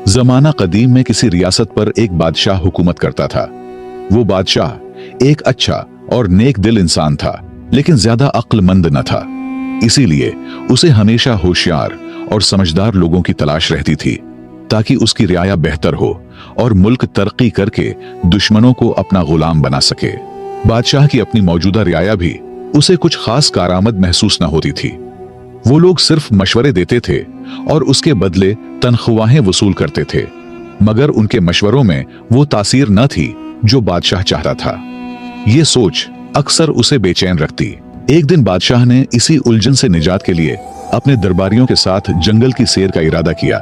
जमाना कदीम में किसी रियासत पर एक बादशाह हुकूमत करता था। वो बादशाह एक अच्छा और नेक दिल इंसान था, लेकिन ज्यादा अक्लमंद न था। इसीलिए उसे हमेशा होशियार और समझदार लोगों की तलाश रहती थी, ताकि उसकी रियाया बेहतर हो और मुल्क तरक्की करके दुश्मनों को अपना गुलाम बना सके। बादशाह की अपनी मौजूदा रियाया भी उसे कुछ खास कारआमद महसूस न होती थी। वो लोग सिर्फ मशवरे देते थे और उसके बदले तनख्वाहें वसूल करते थे, मगर उनके मशवरों में वो तासीर न थी जो बादशाह चाहता था। ये सोच अक्सर उसे बेचैन रखती। एक दिन बादशाह ने इसी उलझन से निजात के लिए अपने दरबारियों के साथ जंगल की सैर का इरादा किया।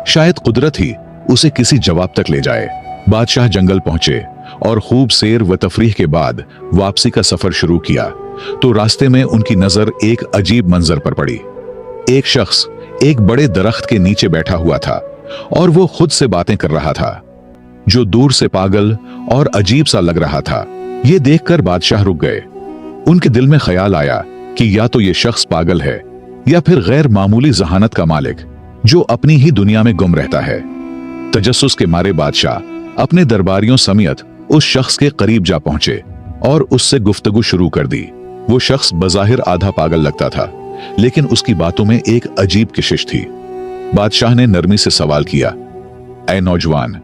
शायद कुदरत ही उसे किसी जवाब तक ले जाए। बादशाह जंगल पहुंचे और खूब सैर व तफरीह के बाद वापसी का सफर शुरू किया, तो रास्ते में उनकी नजर एक अजीब मंजर पर पड़ी। एक शख्स एक बड़े दरख्त के नीचे बैठा हुआ था और वो खुद से बातें कर रहा था, जो दूर से पागल और अजीब सा लग रहा था। ये देखकर बादशाह रुक गए। उनके दिल में ख्याल आया कि या तो ये शख्स पागल है या फिर गैर मामूली जहानत का मालिक, जो अपनी ही दुनिया में गुम रहता है। तजस्सुस के मारे बादशाह अपने दरबारियों समेत उस शख्स के करीब जा पहुंचे और उससे गुफ्तगू शुरू कर दी। वो शख्स बज़ाहिर आधा पागल लगता था, लेकिन उसकी बातों में एक अजीब कशिश थी। बादशाह ने नरमी से सवाल किया, ऐ नौजवान,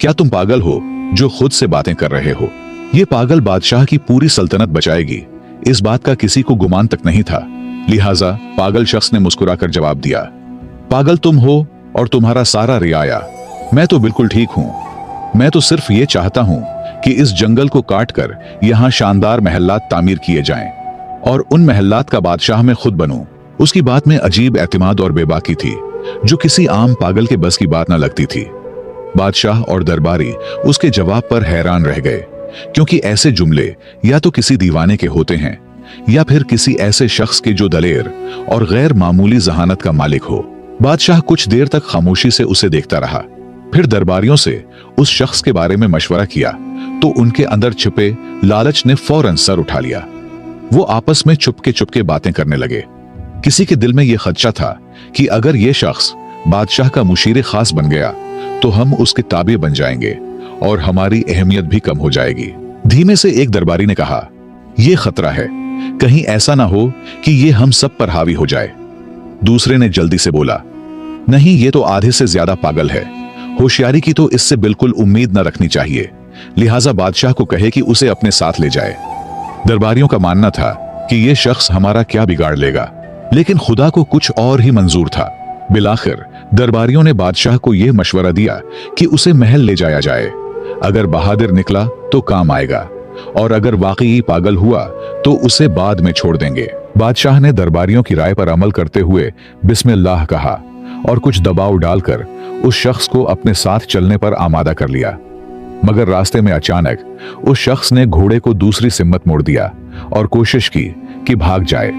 क्या तुम पागल हो जो खुद से बातें कर रहे हो? ये पागल बादशाह की पूरी सल्तनत बचाएगी, इस बात का किसी को गुमान तक नहीं था। लिहाजा पागल शख्स ने मुस्कुराकर जवाब दिया, पागल तुम हो और तुम्हारा सारा रियाया। मैं तो बिल्कुल ठीक हूं। मैं तो सिर्फ ये चाहता हूं कि इस जंगल को काटकर यहां शानदार महल्लात तामीर किए जाएं और उन महल्लात का बादशाह मैं खुद बनूं। उसकी बात में अजीब एतमाद और बेबाकी थी, जो किसी आम पागल के बस की बात न लगती थी। बादशाह और दरबारी उसके जवाब पर हैरान रह गए, क्योंकि ऐसे जुमले या तो किसी दीवाने के होते हैं या फिर किसी ऐसे शख्स के जो दलेर और गैर मामूली जहानत का मालिक हो। बादशाह कुछ देर तक खामोशी से उसे देखता रहा, फिर दरबारियों से उस शख्स के बारे में मशवरा किया, तो उनके अंदर छिपे लालच ने फौरन सर उठा लिया। वो आपस में चुपके बातें करने लगे। किसी के दिल में यह खदशा था कि अगर यह शख्स बादशाह का मुशीर खास बन गया तो हम उसके ताबे बन जाएंगे और हमारी अहमियत भी कम हो जाएगी। धीमे से एक दरबारी ने कहा, यह खतरा है, कहीं ऐसा ना हो कि यह हम सब पर हावी हो जाए। दूसरे ने जल्दी से बोला, नहीं, ये तो आधे से ज्यादा पागल है। होशियारी की तो इससे बिल्कुल उम्मीद न रखनी चाहिए, लिहाजा बादशाह को कहे कि उसे अपने साथ ले जाए। दरबारियों का मानना था कि यह शख्स हमारा क्या बिगाड़ लेगा, लेकिन खुदा को कुछ और ही मंजूर था। बिलाखिर दरबारियों ने बादशाह को यह मशवरा दिया कि उसे महल ले जाया जाए। अगर बहादुर निकला तो काम आएगा, और अगर वाकई पागल हुआ तो उसे बाद में छोड़ देंगे। बादशाह ने दरबारियों की राय पर अमल करते हुए बिस्मिल्लाह कहा और कुछ दबाव डालकर उस शख्स को अपने साथ चलने पर आमादा कर लिया। मगर रास्ते में अचानक उस शख्स ने घोड़े को दूसरी सिम्मत मोड़ दिया और कोशिश की कि भाग जाए।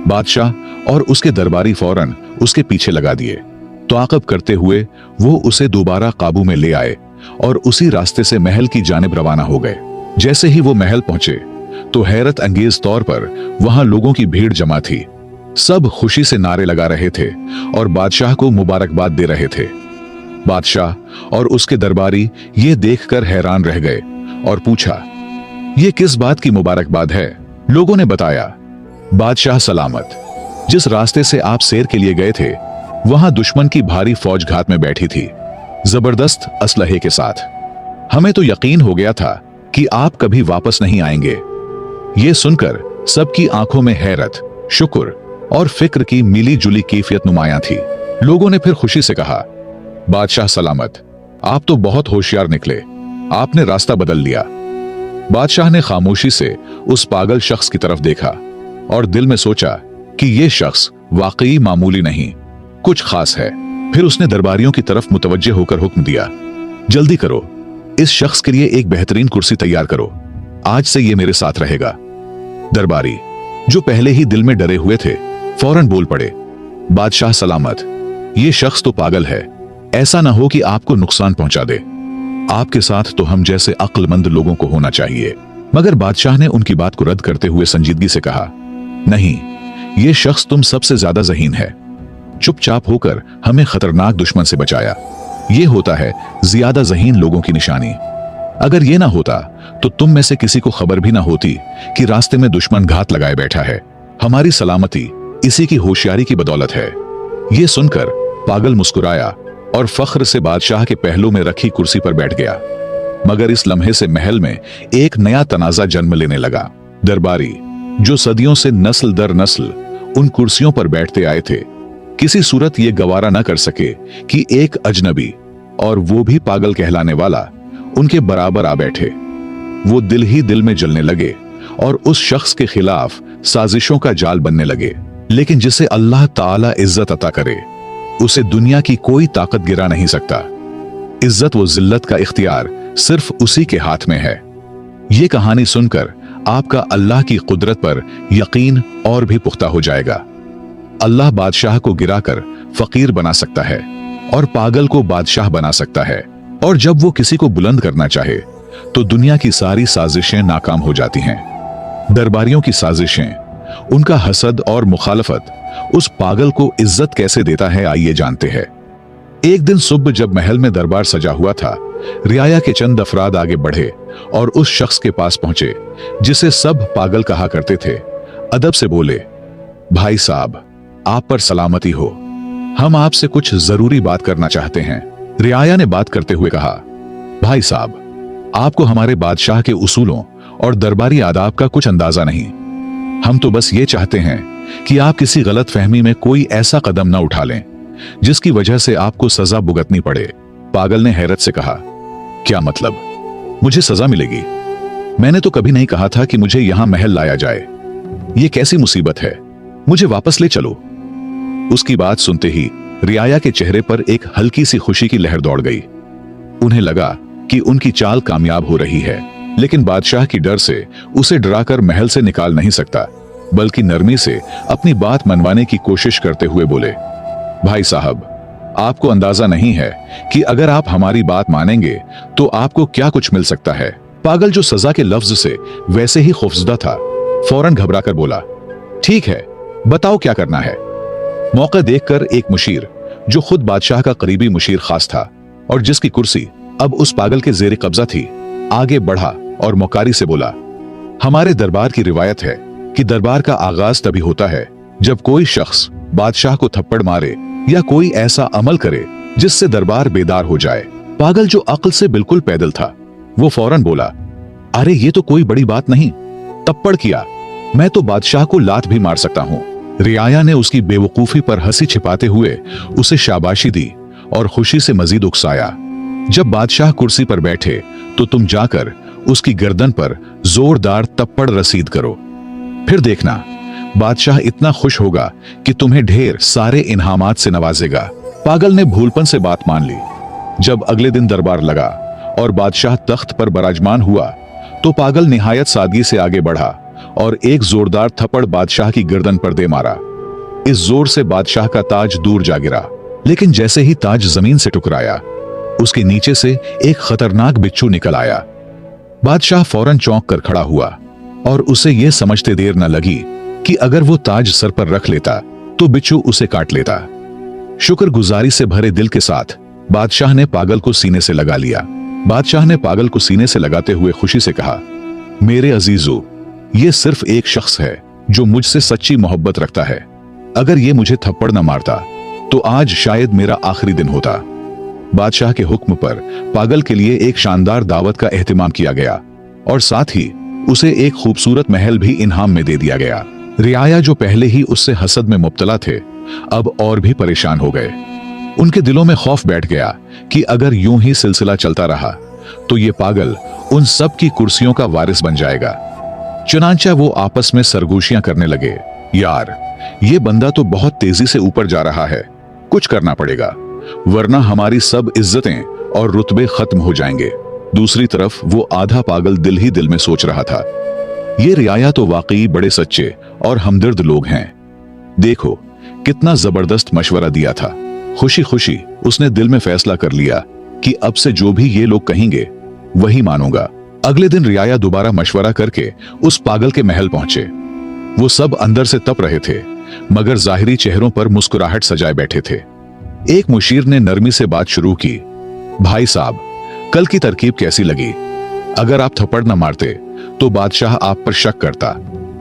बादशाह और उसके दरबारी फौरन उसके पीछे लगा दिए। ताक़ब करते हुए वो उसे दोबारा काबू में ले आए और उसी रास्ते से महल की जानिब रवाना हो गए। जैसे ही वो महल पहुंचे तो हैरत अंगेज तौर पर वहां लोगों की भीड़ जमा थी। सब खुशी से नारे लगा रहे थे और बादशाह को मुबारकबाद दे रहे थे। बादशाह और उसके दरबारी ये देखकर हैरान रह गए और पूछा, ये किस बात की मुबारकबाद है? लोगों ने बताया, बादशाह सलामत, जिस रास्ते से आप सैर के लिए गए थे वहां दुश्मन की भारी फौज घात में बैठी थी, जबरदस्त असलहे के साथ। हमें तो यकीन हो गया था कि आप कभी वापस नहीं आएंगे। ये सुनकर सबकी आंखों में हैरत, शुक्र और फिक्र की मिली जुली कैफियत नुमायां थी। लोगों ने फिर खुशी से कहा, बादशाह सलामत, आप तो बहुत होशियार निकले, आपने रास्ता बदल लिया। बादशाह ने खामोशी से उस पागल शख्स की तरफ देखा और दिल में सोचा कि यह शख्स वाकई मामूली नहीं, कुछ खास है। फिर उसने दरबारियों की तरफ मुतवज्जे होकर हुक्म दिया, जल्दी करो, इस शख्स के लिए एक बेहतरीन कुर्सी तैयार करो, आज से ये मेरे साथ रहेगा। दरबारी, जो पहले ही दिल में डरे हुए थे, फौरन बोल पड़े, बादशाह सलामत, ये शख्स तो पागल है, ऐसा ना हो कि आपको नुकसान पहुंचा दे। आपके साथ तो हम जैसे अक्लमंद लोगों को होना चाहिए। मगर बादशाह ने उनकी बात को रद्द करते हुए संजीदगी से कहा, नहीं, ये शख्स तुम सबसे ज्यादा ज़हीन है। चुपचाप होकर हमें खतरनाक दुश्मन से बचाया। ये होता है ज्यादा ज़हीन लोगों की निशानी। अगर ये ना होता तो तुम में से किसी को खबर भी ना होती कि रास्ते में दुश्मन घात लगाए बैठा है। हमारी सलामती इसी की होशियारी की बदौलत है। ये सुनकर पागल मुस्कुराया और फख्र से बादशाह के पहलू में रखी कुर्सी पर बैठ गया। मगर इस लम्हे से महल में एक नया तनाजा जन्म लेने लगा। दरबारी जो सदियों से नस्ल दर नस्ल उन कुर्सियों पर बैठते आए थे, किसी सूरत ये गवारा न कर सके कि एक अजनबी, और वो भी पागल कहलाने वाला, उनके बराबर आ बैठे। वो दिल ही दिल में जलने लगे और उस शख्स के खिलाफ साजिशों का जाल बनने लगे। लेकिन जिसे अल्लाह ताला इज्जत अता करे उसे दुनिया की कोई ताकत गिरा नहीं सकता। इज्जत व जिल्लत का इख्तियार सिर्फ उसी के हाथ में है। ये कहानी सुनकर आपका अल्लाह की कुदरत पर यकीन और भी पुख्ता हो जाएगा। अल्लाह बादशाह को गिराकर फकीर बना सकता है और पागल को बादशाह बना सकता है। और जब वो किसी को बुलंद करना चाहे तो दुनिया की सारी साजिशें नाकाम हो जाती हैं। दरबारियों की साजिशें, उनका हसद और मुखालफत उस पागल को इज्जत कैसे देता है, आइए जानते हैं। एक दिन सुबह जब महल में दरबार सजा हुआ था, रियाया के चंद अफराद आगे बढ़े और उस शख्स के पास पहुंचे जिसे सब पागल कहा करते थे। अदब से बोले, भाई साहब, आप पर सलामती हो, हम आपसे कुछ जरूरी बात करना चाहते हैं। रियाया ने बात करते हुए कहा, भाई साहब, आपको हमारे बादशाह के उसूलों और दरबारी आदाब का कुछ अंदाजा नहीं। हम तो बस ये चाहते हैं कि आप किसी गलत फहमी में कोई ऐसा कदम न उठा लें जिसकी वजह से आपको सजा भुगतनी पड़े। पागल ने हैरत से कहा, क्या मतलब, मुझे सजा मिलेगी? मैंने तो कभी नहीं कहा था कि मुझे यहां महल लाया जाए। ये कैसी मुसीबत है, मुझे वापस ले चलो। उसकी बात सुनते ही रियाया के चेहरे पर एक हल्की सी खुशी की लहर दौड़ गई। उन्हें लगा कि उनकी चाल कामयाब हो रही है, लेकिन बादशाह की डर से उसे डराकर महल से निकाल नहीं सकता, बल्कि नरमी से अपनी बात मनवाने की कोशिश करते हुए बोले, भाई साहब, आपको अंदाजा नहीं है कि अगर आप हमारी बात मानेंगे तो आपको क्या कुछ मिल सकता है। पागल जो सजा के लफ्ज से वैसे ही खौफजदा था, फौरन घबराकर बोला, ठीक है, बताओ क्या करना है। मौका देखकर एक मुशीर जो खुद बादशाह का करीबी मुशीर खास था और जिसकी कुर्सी अब उस पागल के जेर कब्जा थी, आगे बढ़ा और मौकारी से बोला, हमारे दरबार की रिवायत है कि दरबार का आगाज तभी होता है जब कोई शख्स बादशाह को थप्पड़ मारे या कोई ऐसा अमल करे जिससे दरबार बेदार हो जाए। पागल जो अक्ल से बिल्कुल पैदल था, वो फौरन बोला, अरे ये तो कोई बड़ी बात नहीं, थप्पड़ किया, मैं तो बादशाह को लात भी मार सकता हूं। रियाया ने उसकी बेवकूफी पर हंसी छिपाते हुए उसे शाबाशी दी और खुशी से मजीद उकसाया। जब बादशाह कुर्सी पर बैठे तो तुम जाकर उसकी गर्दन पर जोरदार थप्पड़ रसीद करो, फिर देखना बादशाह इतना खुश होगा कि तुम्हें ढेर सारे इनामात से नवाजेगा। पागल ने भूलपन से बात मान ली। जब अगले दिन दरबार लगा और बादशाह तख्त पर बराजमान हुआ तो पागल निहायत सादगी से आगे बढ़ा और एक जोरदार थप्पड़ बादशाह की गर्दन पर दे मारा। इस जोर से बादशाह का ताज दूर जा गिरा, लेकिन जैसे ही ताज जमीन से टकराया, उसके नीचे से एक खतरनाक बिच्छू निकल आया। बादशाह फौरन चौंक कर खड़ा हुआ और उसे यह समझते देर न लगी कि अगर वो ताज सर पर रख लेता तो बिच्छू उसे काट लेता। शुक्रगुजारी से भरे दिल के साथ बादशाह ने पागल को सीने से लगा लिया। बादशाह ने पागल को सीने से लगाते हुए खुशी से कहा, मेरे अजीजों, ये सिर्फ एक शख्स है जो मुझसे सच्ची मोहब्बत रखता है। अगर ये मुझे थप्पड़ न मारता तो आज शायद मेरा आखिरी दिन होता। बादशाह के हुक्म पर पागल के लिए एक शानदार दावत का एहतिमाम किया गया और साथ ही उसे एक खूबसूरत महल भी इनाम में दे दिया गया। रियाया जो पहले ही उससे हसद में मुब्तला थे, अब और भी परेशान हो गए। उनके दिलों में खौफ बैठ गया कि अगर यूं ही सिलसिला चलता रहा तो ये पागल उन सब की कुर्सियों का वारिस बन जाएगा। चुनांचा वो आपस में सरगोशियां करने लगे, यार ये बंदा तो बहुत तेजी से ऊपर जा रहा है, कुछ करना पड़ेगा वरना हमारी सब इज्जतें और रुतबे खत्म हो जाएंगे। दूसरी तरफ वो आधा पागल दिल ही दिल में सोच रहा था, ये रियाया तो वाकई बड़े सच्चे और हमदर्द लोग हैं। देखो कितना जबरदस्त मशवरा दिया था। खुशी खुशी उसने दिल में फैसला कर लिया कि अब से जो भी ये लोग कहेंगे वही मानूंगा। अगले दिन रियाया दोबारा मशवरा करके उस पागल के महल पहुंचे। वो सब अंदर से तप रहे थे मगर जाहिरी चेहरों पर मुस्कुराहट सजाए बैठे थे। एक मुशीर ने नरमी से बात शुरू की, भाई साहब, कल की तरकीब कैसी लगी? अगर आप थप्पड़ न मारते तो बादशाह आप पर शक करता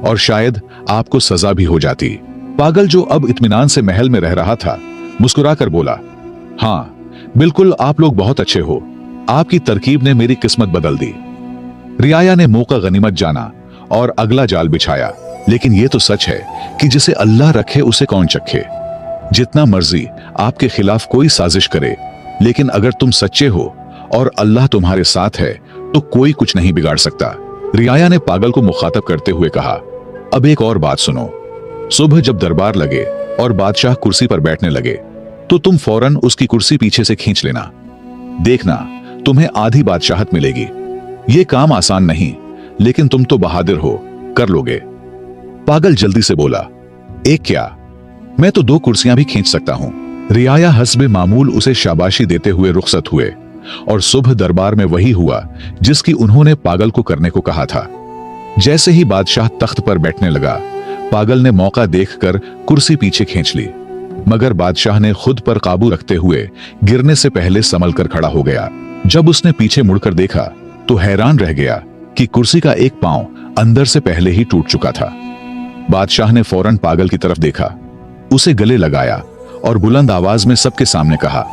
और शायद आपको सजा भी हो जाती। पागल, जो अब इत्मीनान से महल में रह रहा था, मुस्कुराकर बोला, हाँ बिल्कुल, आप लोग बहुत अच्छे हो। आपकी तरकीब ने मेरी किस्मत बदल दी। रियाया ने मौका गनीमत जाना और अगला जाल बिछाया। लेकिन यह तो सच है कि जिसे अल्लाह रखे उसे कौन चखे। जितना मर्जी आपके खिलाफ कोई साजिश करे, लेकिन अगर तुम सच्चे हो और अल्लाह तुम्हारे साथ है तो कोई कुछ नहीं बिगाड़ सकता। रियाया ने पागल को मुखातब करते हुए कहा, अब एक और बात सुनो। सुबह जब दरबार लगे और बादशाह कुर्सी पर बैठने लगे तो तुम फौरन उसकी कुर्सी पीछे से खींच लेना। देखना, तुम्हें आधी बादशाहत मिलेगी। यह काम आसान नहीं, लेकिन तुम तो बहादुर हो, कर लोगे। पागल जल्दी से बोला, एक क्या, मैं तो 2 कुर्सियां भी खींच सकता हूं। रियाया हस्बे मामूल उसे शाबाशी देते हुए रुखसत हुए और सुबह दरबार में वही हुआ जिसकी उन्होंने पागल को करने को कहा था। जैसे ही बादशाह तख्त पर बैठने लगा, पागल ने मौका देखकर कुर्सी पीछे खींच ली, मगर बादशाह ने खुद पर काबू रखते हुए गिरने से पहले संभल कर खड़ा हो गया। जब उसने पीछे मुड़कर देखा तो हैरान रह गया कि कुर्सी का एक पांव अंदर से पहले ही टूट चुका था। बादशाह ने फौरन पागल की तरफ देखा, उसे गले लगाया और बुलंद आवाज में सबके सामने कहा,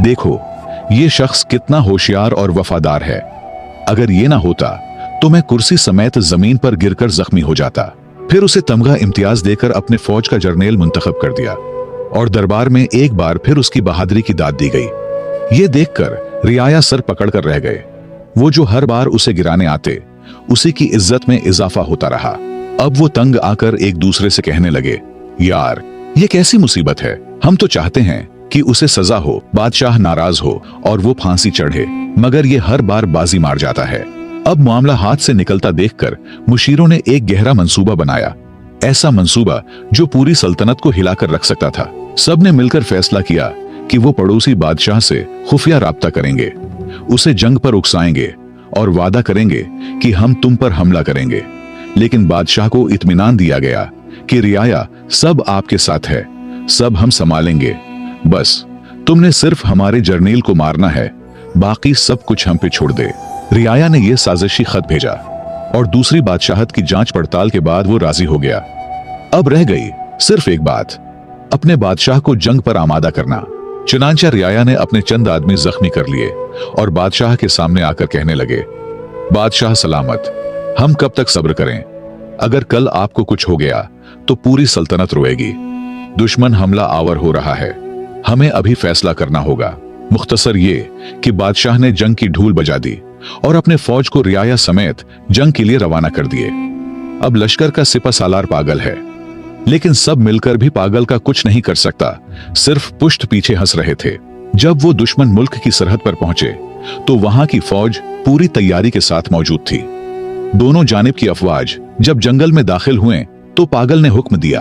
देखो ये शख्स कितना होशियार और वफादार है। अगर ये ना होता तो मैं कुर्सी समेत जमीन पर गिरकर जख्मी हो जाता। फिर उसे तमगा इम्तियाज देकर अपने फौज का जर्नेल मुंतखब कर दिया और दरबार में एक बार फिर उसकी बहादुरी की दाद दी गई। ये देखकर रियाया सर पकड़कर रह गए। वो जो हर बार उसे गिराने आते, उसी की इज्जत में इजाफा होता रहा। अब वो तंग आकर एक दूसरे से कहने लगे, यार ये कैसी मुसीबत है। हम तो चाहते हैं कि उसे सजा हो, बादशाह नाराज हो और वो फांसी चढ़े, मगर ये हर बार बाजी मार जाता है। अब मामला हाथ से निकलता देखकर मुशीरों ने एक गहरा मंसूबा बनाया, ऐसा मंसूबा जो पूरी सल्तनत को हिलाकर रख सकता था। सबने मिलकर फैसला किया कि वो पड़ोसी बादशाह से खुफिया राब्ता करेंगे, उसे जंग पर उकसाएंगे और वादा करेंगे कि हम तुम पर हमला करेंगे। लेकिन बादशाह को इत्मीनान दिया गया कि रियाया सब आपके साथ है, सब हम संभालेंगे, बस तुमने सिर्फ हमारे जर्नेल को मारना है, बाकी सब कुछ हम पे छोड़ दे। रियाया ने यह साजिशी खत भेजा और दूसरी बादशाहत की जांच पड़ताल के बाद वो राजी हो गया। अब रह गई सिर्फ एक बात, अपने बादशाह को जंग पर आमादा करना। चुनांचा रियाया ने अपने चंद आदमी जख्मी कर लिए और बादशाह के सामने आकर कहने लगे, बादशाह सलामत, हम कब तक सब्र करें? अगर कल आपको कुछ हो गया तो पूरी सल्तनत रोएगी। दुश्मन हमला आवर हो रहा है, हमें अभी फैसला करना होगा। मुख्तसर ये कि बादशाह ने जंग की ढूल बजा दी और अपने फौज को रियाया समेत जंग के लिए रवाना कर दिए। अब लश्कर का सिपा सालार पागल है, लेकिन सब मिलकर भी पागल का कुछ नहीं कर सकता, सिर्फ पुष्ट पीछे हंस रहे थे। जब वो दुश्मन मुल्क की सरहद पर पहुंचे तो वहां की फौज पूरी तैयारी के साथ मौजूद थी। दोनों जानिब की अफवाज जब जंगल में दाखिल हुए तो पागल ने हुक्म दिया,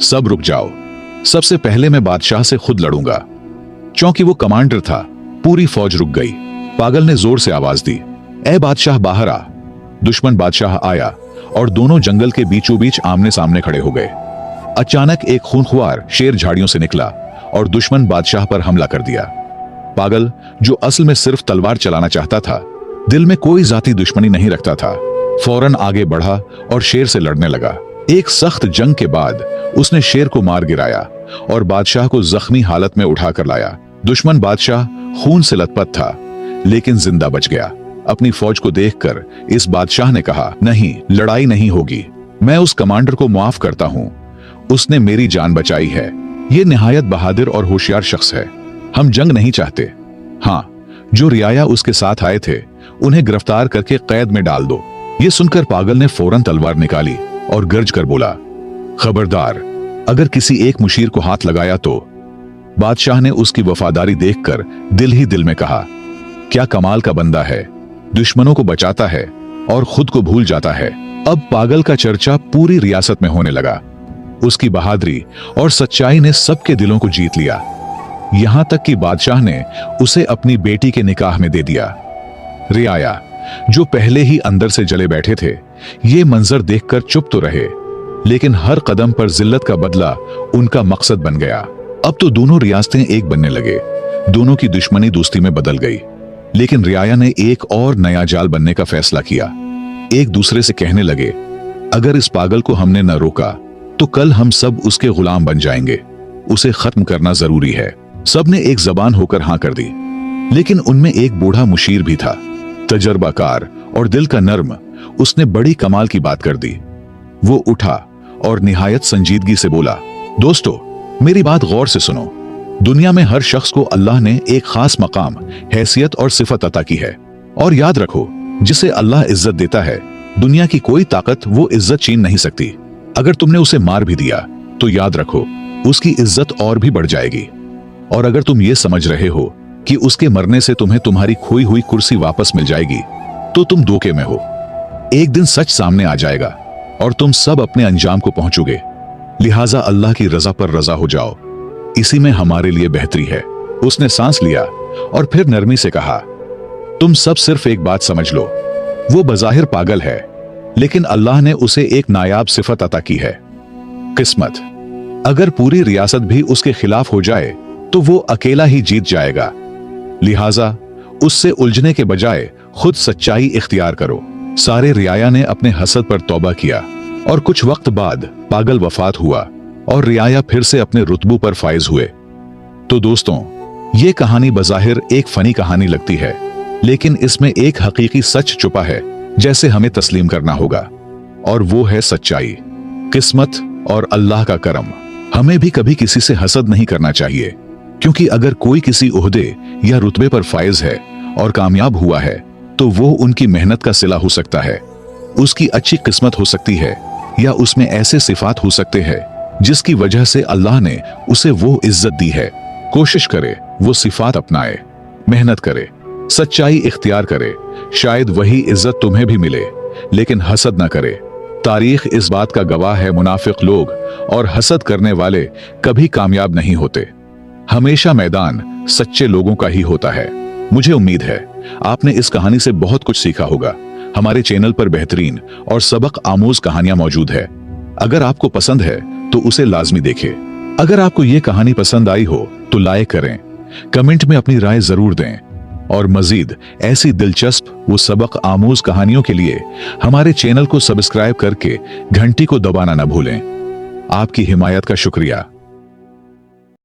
सब रुक जाओ, सबसे पहले मैं बादशाह से खुद लड़ूंगा। चूंकि वो कमांडर था, पूरी फौज रुक गई। पागल ने जोर से आवाज दी, ए बादशाह बाहर आ। दुश्मन बादशाह आया और दोनों जंगल के बीचों बीच आमने सामने खड़े हो गए। अचानक एक खूंखार शेर झाड़ियों से निकला और दुश्मन बादशाह पर हमला कर दिया। पागल, जो असल में सिर्फ तलवार चलाना चाहता था, दिल में कोई जाती दुश्मनी नहीं रखता था, फौरन आगे बढ़ा और शेर से लड़ने लगा। एक सख्त जंग के बाद उसने शेर को मार गिराया और बादशाह को जख्मी हालत में उठाकर लाया। दुश्मन बादशाह खून से लथपथ था, लेकिन जिंदा बच गया। अपनी फौज को देखकर इस बादशाह ने कहा, नहीं, लड़ाई नहीं होगी, मैं उस कमांडर को माफ करता हूं, उसने मेरी जान बचाई है। ये निहायत बहादुर और होशियार शख्स है, हम जंग नहीं चाहते। हाँ, जो रियाया उसके साथ आए थे उन्हें गिरफ्तार करके कैद में डाल दो। ये सुनकर पागल ने फौरन तलवार निकाली और गरज कर बोला, खबरदार, अगर किसी एक मुशीर को हाथ लगाया तो। बादशाह ने उसकी वफादारी देखकर दिल ही दिल में कहा, क्या कमाल का बंदा है, दुश्मनों को बचाता है और खुद को भूल जाता है। अब पागल का चर्चा पूरी रियासत में होने लगा। उसकी बहादुरी और सच्चाई ने सबके दिलों को जीत लिया, यहां तक कि बादशाह ने उसे अपनी बेटी के निकाह में दे दिया। रियाया, जो पहले ही अंदर से जले बैठे थे, ये मंजर देखकर चुप तो रहे, लेकिन हर कदम पर जिल्लत का बदला उनका मकसद बन गया। अब तो दोनों रियासतें एक बनने लगे। दोनों की दुश्मनी दोस्ती में बदल गई। लेकिन रियाया ने एक और नया जाल बनने का फैसला किया। एक दूसरे से कहने लगे, अगर इस पागल को हमने न रोका तो कल हम सब उसके गुलाम बन जाएंगे। उसे खत्म करना जरूरी है। सबने एक जबान होकर हां कर दी। लेकिन उनमें एक बूढ़ा मुशीर भी था, तजर्बाकार और दिल का नर्म। उसने बड़ी कमाल की बात कर दी। वो उठा और निहायत संजीदगी से बोला, दोस्तों, मेरी बात गौर से सुनो। दुनिया में हर शख्स को अल्लाह ने एक खास मकाम, हैसियत और सिफत अता की है। और याद रखो, जिसे अल्लाह इज्जत देता है, दुनिया की कोई ताकत वो इज्जत छीन नहीं सकती। अगर तुमने उसे मार भी दिया तो याद रखो, उसकी इज्जत और भी बढ़ जाएगी। और अगर तुम ये समझ रहे हो कि उसके मरने से तुम्हें तुम्हारी खोई हुई कुर्सी वापस मिल जाएगी, तो तुम धोखे में हो। एक दिन सच सामने आ जाएगा और तुम सब अपने अंजाम को पहुंचोगे। लिहाजा अल्लाह की रजा पर रजा हो जाओ, इसी में हमारे लिए बेहतरी है। उसने सांस लिया और फिर नरमी से कहा, तुम सब सिर्फ एक बात समझ लो, वो बज़ाहिर पागल है, लेकिन अल्लाह ने उसे एक नायाब सिफत अता की है, किस्मत। अगर पूरी रियासत भी उसके खिलाफ हो जाए तो वो अकेला ही जीत जाएगा। लिहाजा उससे उलझने के बजाय खुद सच्चाई इख्तियार करो। सारे रियाया ने अपने हसद पर तौबा किया और कुछ वक्त बाद पागल वफात हुआ और रियाया फिर से अपने रुतबों पर फाइज हुए। तो दोस्तों, ये कहानी बज़ाहिर एक फनी कहानी लगती है, लेकिन इसमें एक हकीकी सच छुपा है जैसे हमें तस्लीम करना होगा, और वो है सच्चाई, किस्मत और अल्लाह का करम। हमें भी कभी किसी से हसद नहीं करना चाहिए, क्योंकि अगर कोई किसी ओहदे या रुतबे पर फाइज है और कामयाब हुआ है तो वो उनकी मेहनत का सिला हो सकता है, उसकी अच्छी किस्मत हो सकती है, या उसमें ऐसे सिफात हो सकते हैं जिसकी वजह से अल्लाह ने उसे वो इज्जत दी है। कोशिश करे वो सिफात अपनाए, मेहनत करे, सच्चाई इख्तियार करे, शायद वही इज्जत तुम्हें भी मिले। लेकिन हसद न करे। तारीख इस बात का गवाह है, मुनाफिक लोग और हसद करने वाले कभी कामयाब नहीं होते। हमेशा मैदान सच्चे लोगों का ही होता है। मुझे उम्मीद है आपने इस कहानी से बहुत कुछ सीखा होगा। हमारे चैनल पर बेहतरीन और सबक आमूज कहानियां मौजूद है। अगर आपको पसंद है तो उसे लाजमी देखें। अगर आपको ये कहानी पसंद आई हो तो लाइक करें, कमेंट में अपनी राय जरूर दें, और मजीद ऐसी दिलचस्प वो सबक आमूज कहानियों के लिए हमारे चैनल को सब्सक्राइब करके घंटी को दबाना न भूलें। आपकी हिमायत का शुक्रिया।